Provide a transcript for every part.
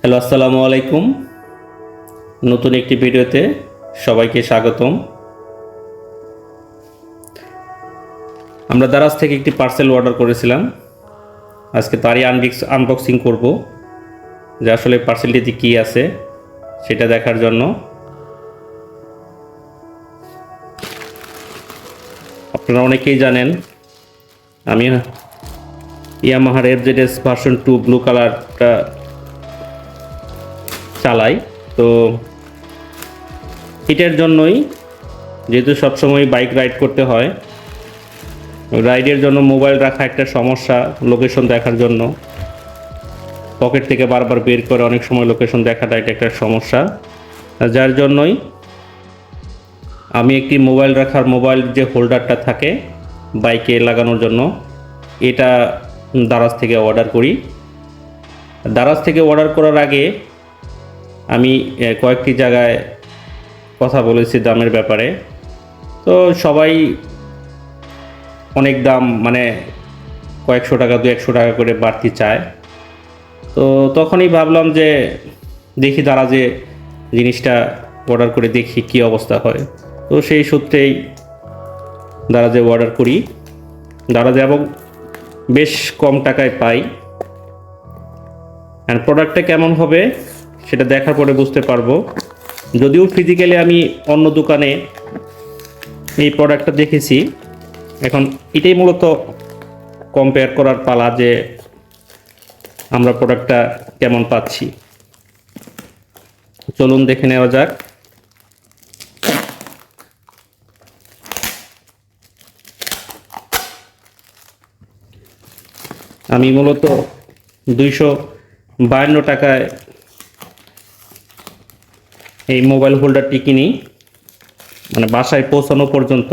Hello, আসসালামু আলাইকুম। নতুন একটি ভিডিওতে সবাইকে স্বাগতম। আমরা দারাজ থেকে একটি পার্সেল অর্ডার করেছিলাম। আজকে তারই আনবক্সিং করব, যে আসলে পার্সেলটিতে কী আছে সেটা দেখার জন্য। আপনারা অনেকেই জানেন আমি ইয়ামাহার FZS ভার্সন 2 ব্লু কালারটা চালাই। তো এটার জন্যই, যেহেতু সবসময় বাইক রাইড করতে হয়, রাইডের জন্য মোবাইল রাখা একটা সমস্যা। লোকেশন দেখার জন্য পকেট থেকে বারবার বের করে অনেক সময় লোকেশন দেখাটা এটা একটা সমস্যা, যার জন্যই আমি একটি মোবাইল যে হোল্ডারটা থাকে বাইকে লাগানোর জন্য, এটা দারাজ থেকে অর্ডার করি। দারাজ থেকে অর্ডার করার আগে আমি কয়েকটি জায়গায় কথা বলেছি দামের ব্যাপারে। তো সবাই অনেক দাম, মানে কয়েকশো টাকা 200 টাকা করে বাড়তি চায়। তো তখনই ভাবলাম যে দেখি দারাজে জিনিসটা অর্ডার করে দেখি কি অবস্থা হয়। তো সেই সূত্রেই দারাজে অর্ডার করি। দারাজে এবং বেশ কম টাকায় পাই। অ্যান্ড প্রোডাক্টটা কেমন হবে সেটা দেখার পরে বুঝতে পারবো। যদিও ফিজিক্যালি আমি অন্য দোকানে এই প্রোডাক্টটা দেখেছি, এখন এটাই মূলত কম্পেয়ার করার পালা যে আমরা প্রোডাক্টটা কেমন পাচ্ছি। চলুন দেখে নেওয়া যাক। আমি মূলত 252 টাকায় এই মোবাইল হোল্ডারটি কিনি, মানে বাসায় পৌঁছানো পর্যন্ত।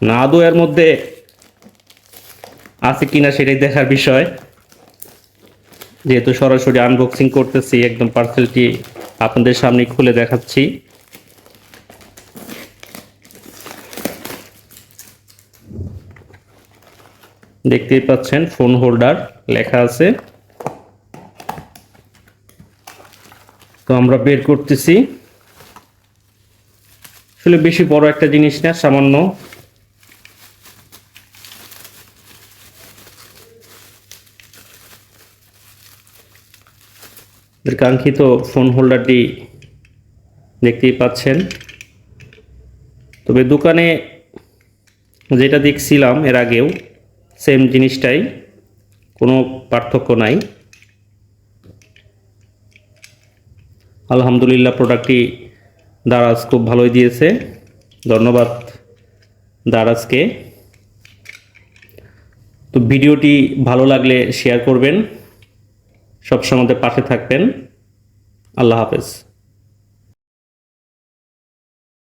না আদৌ এর মধ্যে আছে কিনা সেটাই দেখার বিষয়। যেহেতু সরাসরি আনবক্সিং করতেছি, একদম পার্সেলটি আপনাদের সামনে খুলে দেখাচ্ছি। দেখতেই পাচ্ছেন ফোন হোল্ডার লেখা আছে। তো আমরা বের করতেছি। আসলে বেশি বড় একটা জিনিস না, সামান্য। কাঙ্ক্ষিত ফোন হোল্ডারটি দেখতেই পাচ্ছেন। তবে দোকানে যেটা দেখছিলাম এর আগেও সেম জিনিসটাই, কোনো পার্থক্য নাই। আলহামদুলিল্লাহ, প্রোডাক্টটি দারাজ খুব ভালোই দিয়েছে। ধন্যবাদ দারাজকে। তো ভিডিওটি ভালো লাগলে শেয়ার করবেন, সবসময় পাশে থাকবেন। আল্লাহ হাফেজ।